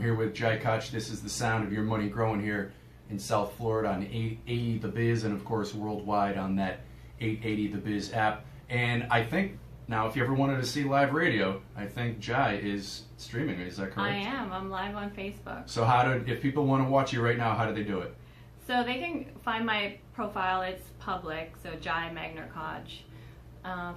here with Jai Koch. This is the sound of your money growing here in South Florida on 880 The Biz, and of course worldwide on that 880 The Biz app. And I think now, if you ever wanted to see live radio, I think Jai is streaming. Is that correct? I am. I'm live on Facebook. So if people want to watch you right now, how do they do it? So they can find my profile. It's public. So Jai Magner Koch,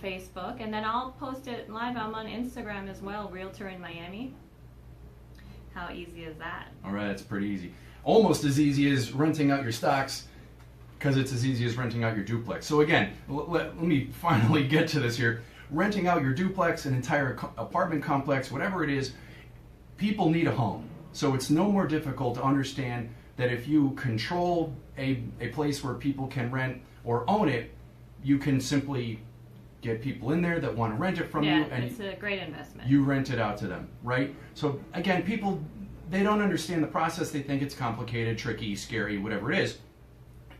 Facebook, and then I'll post it live. I'm on Instagram as well. Realtor in Miami. How easy is that? All right, it's pretty easy. Almost as easy as renting out your stocks, because it's as easy as renting out your duplex. So again, let me finally get to this here. Renting out your duplex, an entire apartment complex, whatever it is, people need a home. So it's no more difficult to understand that if you control a place where people can rent or own it, you can simply get people in there that want to rent it from you. And it's a great investment. You rent it out to them, right? So again, people, they don't understand the process. They think it's complicated, tricky, scary, whatever it is.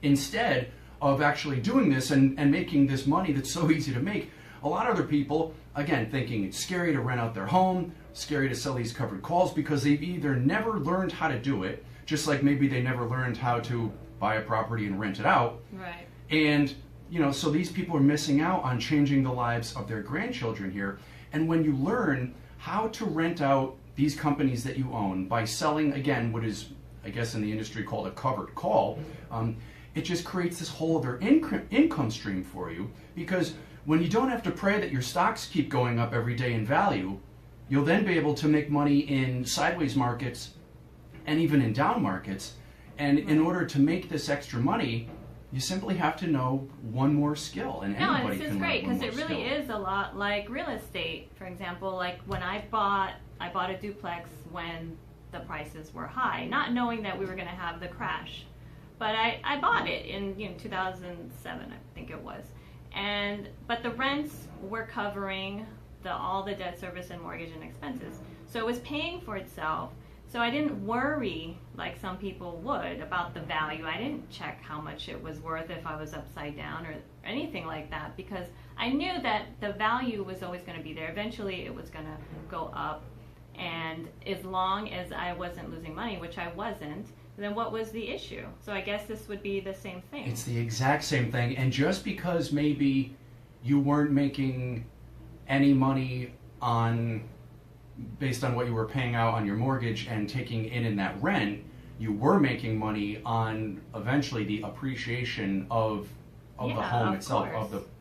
Instead of actually doing this and making this money that's so easy to make, a lot of other people, again, thinking it's scary to rent out their home, scary to sell these covered calls because they've either never learned how to do it, just like maybe they never learned how to buy a property and rent it out. Right. And, so these people are missing out on changing the lives of their grandchildren here. And when you learn how to rent out these companies that you own by selling, again, what is, I guess in the industry called a covered call, it just creates this whole other income stream for you, because when you don't have to pray that your stocks keep going up every day in value, you'll then be able to make money in sideways markets and even in down markets. And in order to make this extra money, you simply have to know one more skill, and anybody can learn one more skill. No, it's great because it really is a lot like real estate. For example, like when I bought a duplex when the prices were high, not knowing that we were going to have the crash. But I bought it in 2007, I think it was. But the rents were covering all the debt service and mortgage and expenses. So it was paying for itself. So I didn't worry like some people would about the value. I didn't check how much it was worth if I was upside down or anything like that, because I knew that the value was always going to be there. Eventually it was going to go up. And as long as I wasn't losing money, which I wasn't, then what was the issue? So I guess this would be the same thing. It's the exact same thing. And just because maybe you weren't making any money based on what you were paying out on your mortgage and taking in that rent, you were making money on eventually the appreciation of the home itself,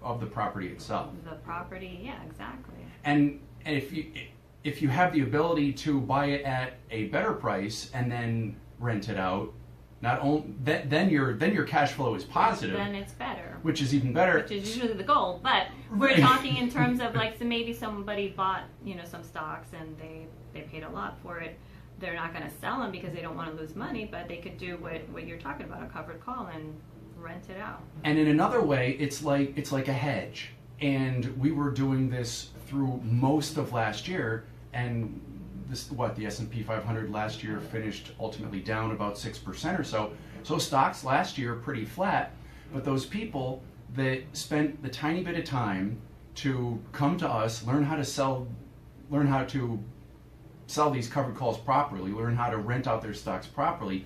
of the property itself. The property, yeah, exactly. And if you have the ability to buy it at a better price and then rent it out, then your cash flow is positive. Then it's better. Which is even better. Which is usually the goal. But we're talking in terms of like, so maybe somebody bought some stocks and they paid a lot for it. They're not going to sell them because they don't want to lose money, but they could do what you're talking about, a covered call, and rent it out. And in another way, it's like a hedge. And we were doing this through most of last year, and the S&P 500 last year finished ultimately down about 6% or so. So stocks last year pretty flat, but those people that spent the tiny bit of time to come to us, learn how to sell these covered calls properly, learn how to rent out their stocks properly,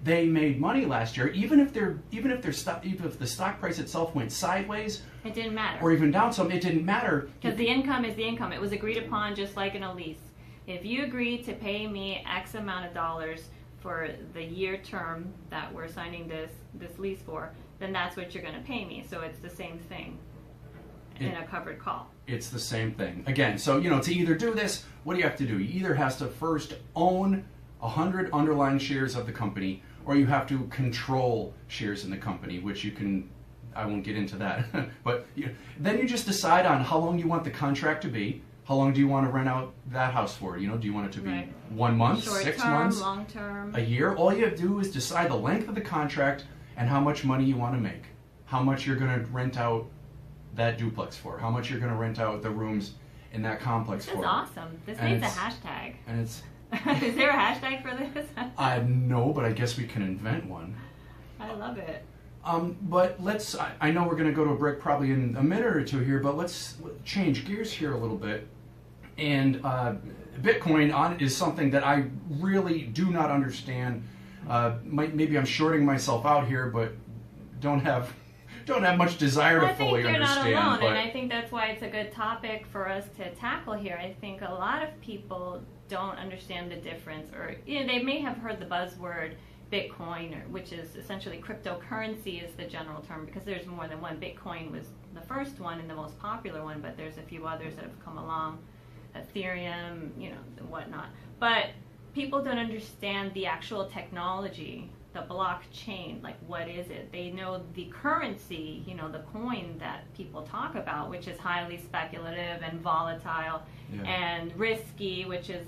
they made money last year, even if the stock price itself went sideways. It didn't matter. Or even down some, it didn't matter. Because the income is the income. It was agreed upon just like in a lease. If you agree to pay me X amount of dollars for the year term that we're signing this lease for, then that's what you're going to pay me. So it's the same thing in a covered call. It's the same thing. Again, so to either do this, what do you have to do? You either have to first own 100 underlying shares of the company, or you have to control shares in the company, which you can, I won't get into that, but then you just decide on how long you want the contract to be. How long do you want to rent out that house for? Do you want it to be 1 month, short 6 term, months, long term, a year? All you have to do is decide the length of the contract and how much money you want to make, how much you're going to rent out that duplex for, how much you're going to rent out the rooms in that complex for. This is awesome. This needs a hashtag. And it's. Is there a hashtag for this? No, but I guess we can invent one. I love it. But I know we're going to go to a break probably in a minute or two here, but let's change gears here a little bit And Bitcoin is something that I really do not understand. Maybe I'm shorting myself out here, but don't have much desire to fully understand. I think you're not alone, but and I think that's why it's a good topic for us to tackle here. I think a lot of people don't understand the difference, or they may have heard the buzzword Bitcoin, which is essentially cryptocurrency is the general term, because there's more than one. Bitcoin was the first one and the most popular one, but there's a few others that have come along, Ethereum, whatnot. But people don't understand the actual technology, the blockchain, like what is it? They know the currency, the coin that people talk about, which is highly speculative and volatile and risky, which is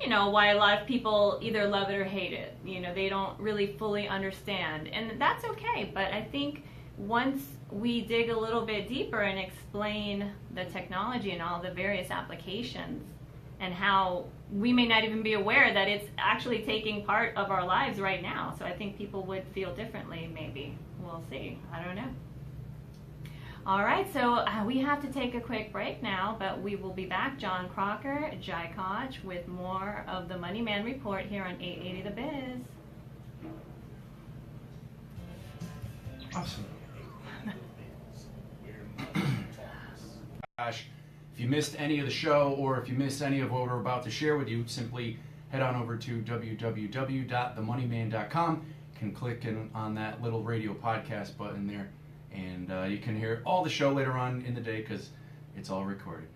why a lot of people either love it or hate it. They don't really fully understand, and that's okay. But I think once we dig a little bit deeper and explain the technology and all the various applications and how we may not even be aware that it's actually taking part of our lives right now. So I think people would feel differently, maybe. We'll see. I don't know. All right, so we have to take a quick break now, but we will be back. John Crocker, Jai Koch, with more of the Money Man Report here on 880 The Biz. Awesome. Gosh, if you missed any of the show, or if you missed any of what we're about to share with you, simply head on over to www.themoneyman.com. You can click on that little radio podcast button there, and you can hear all the show later on in the day because it's all recorded.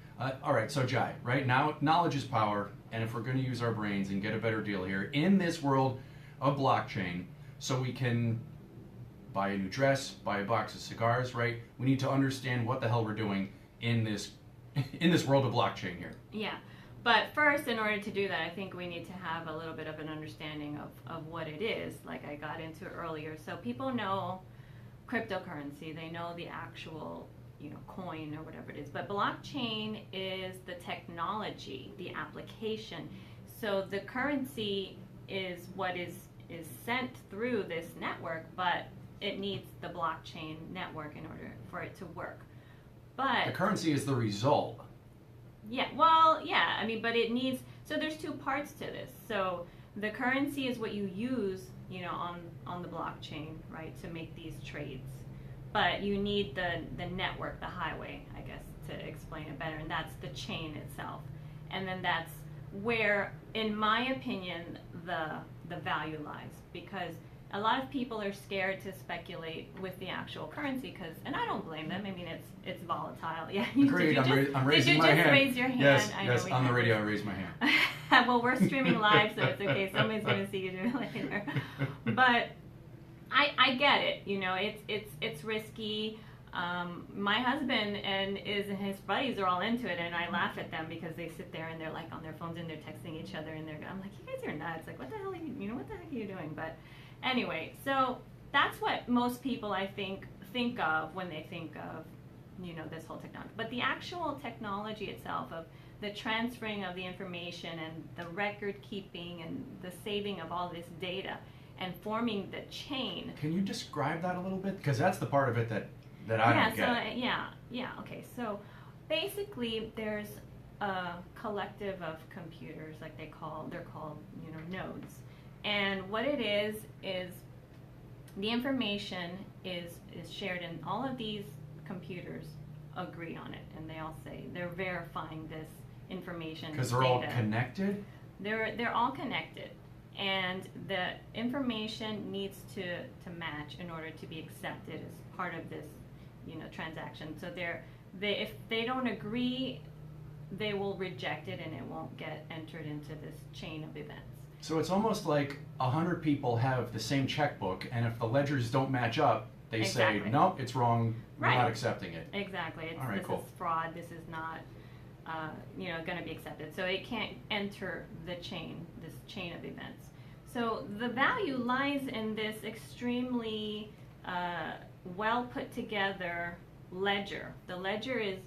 All right, so Jai, right now, knowledge is power, and if we're going to use our brains and get a better deal here in this world of blockchain, so we can buy a new dress, buy a box of cigars, right? We need to understand what the hell we're doing in this world of blockchain here. Yeah, but first, in order to do that, I think we need to have a little bit of an understanding of what it is, like I got into earlier. So people know cryptocurrency, they know the actual coin or whatever it is, but blockchain is the technology, the application. So the currency is what is sent through this network, but it needs the blockchain network in order for it to work. But the currency is the result. Yeah, well, yeah, but it needs, so there's two parts to this. So the currency is what you use, on the blockchain, right, to make these trades. But you need the network, the highway, I guess, to explain it better, and that's the chain itself. And then that's where, in my opinion, the value lies, because a lot of people are scared to speculate with the actual currency and I don't blame them. It's volatile. Yeah, agreed. I'm raising my hand. Raise your hand? Yes, on the radio I raise my hand. Well, we're streaming live, so it's okay. Somebody's going to see you do it later. But I get it. It's risky. My husband and his buddies are all into it, and I laugh at them because they sit there and they're like on their phones and they're texting each other, and I'm like, you guys are nuts. Like, what the hell are you? What the heck are you doing? But anyway, so that's what most people, I think of when they think of, this whole technology. But the actual technology itself of the transferring of the information and the record keeping and the saving of all this data and forming the chain. Can you describe that a little bit? Because that's the part of it that I don't get. Okay. So basically, there's a collective of computers, like they're called, nodes. And what it is the information is shared, and all of these computers agree on it, and they all say they're verifying this information. Because they're all connected? They're all connected, and the information needs to match in order to be accepted as part of this transaction. So if they don't agree, they will reject it, and it won't get entered into this chain of events. So it's almost like 100 people have the same checkbook, and if the ledgers don't match up, they say, nope, it's wrong, we're not accepting it. Exactly. This is fraud, this is not going to be accepted. So it can't enter this chain of events. So the value lies in this extremely well put together ledger. The ledger is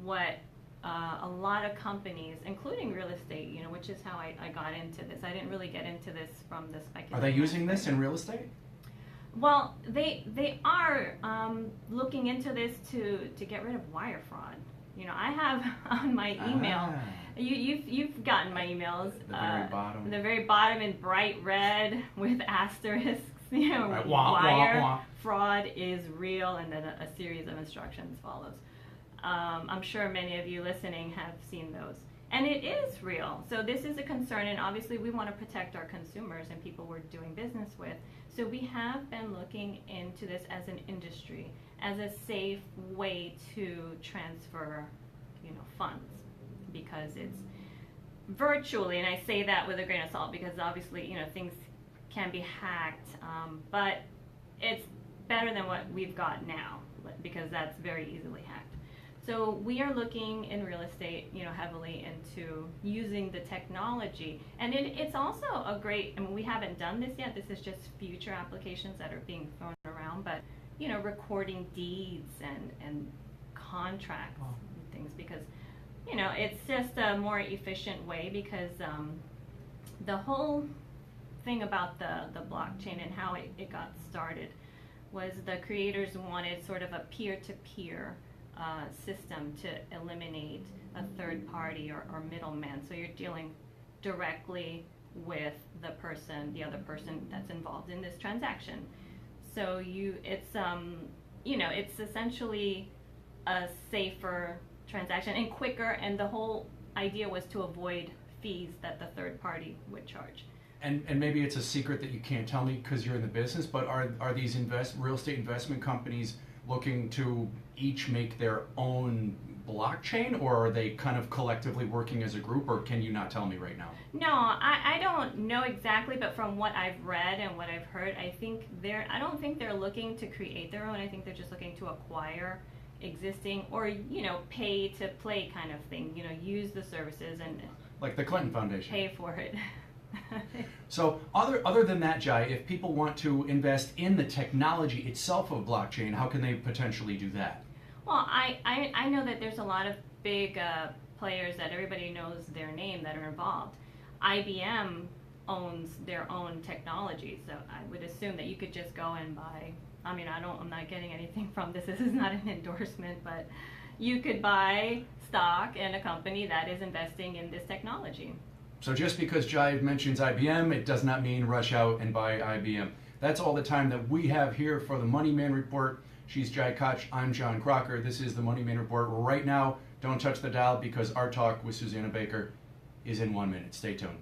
what a lot of companies, including real estate, which is how I got into this. I didn't really get into this from the speculation. Are they using this in real estate? Well, they are looking into this to get rid of wire fraud. I have on my email You've gotten my emails. The very bottom. The very bottom in bright red with asterisks. You know, Right. wire Wah. fraud is real, and then a series of instructions follows. I'm sure many of you listening have seen those. And it is real. So this is a concern, and obviously we want to protect our consumers and people we're doing business with. So we have been looking into this as an industry, as a safe way to transfer, funds, because it's virtually, and I say that with a grain of salt because obviously, things can be hacked, but it's better than what we've got now because that's very easily hacked. So we are looking in real estate, heavily into using the technology, and it's also a great. I mean, we haven't done this yet. This is just future applications that are being thrown around, but recording deeds and contracts and things because it's just a more efficient way because the whole thing about the blockchain and how it got started was the creators wanted sort of a peer-to-peer system to eliminate a third party or middleman. So you're dealing directly with the other person that's involved in this transaction. So it's essentially a safer transaction and quicker, and the whole idea was to avoid fees that the third party would charge. And maybe it's a secret that you can't tell me because you're in the business, but are these real estate investment companies looking to each make their own blockchain, or are they kind of collectively working as a group, or can you not tell me right now? No, I don't know exactly, but from what I've read and what I've heard, I don't think they're looking to create their own. I think they're just looking to acquire existing or pay to play kind of thing, use the services and like the Clinton Foundation. Pay for it. So other than that, Jai, if people want to invest in the technology itself of blockchain, how can they potentially do that? Well, I know that there's a lot of big players that everybody knows their name that are involved. IBM owns their own technology, so I would assume that you could just go and buy. I mean, I'm not getting anything from this. This is not an endorsement, but you could buy stock in a company that is investing in this technology. So just because Jai mentions IBM, it does not mean rush out and buy IBM. That's all the time that we have here for the Money Man Report. She's Jai Koch. I'm John Crocker. This is the Money Man Report. Right now, don't touch the dial because our talk with Susanna Baker is in 1 minute. Stay tuned.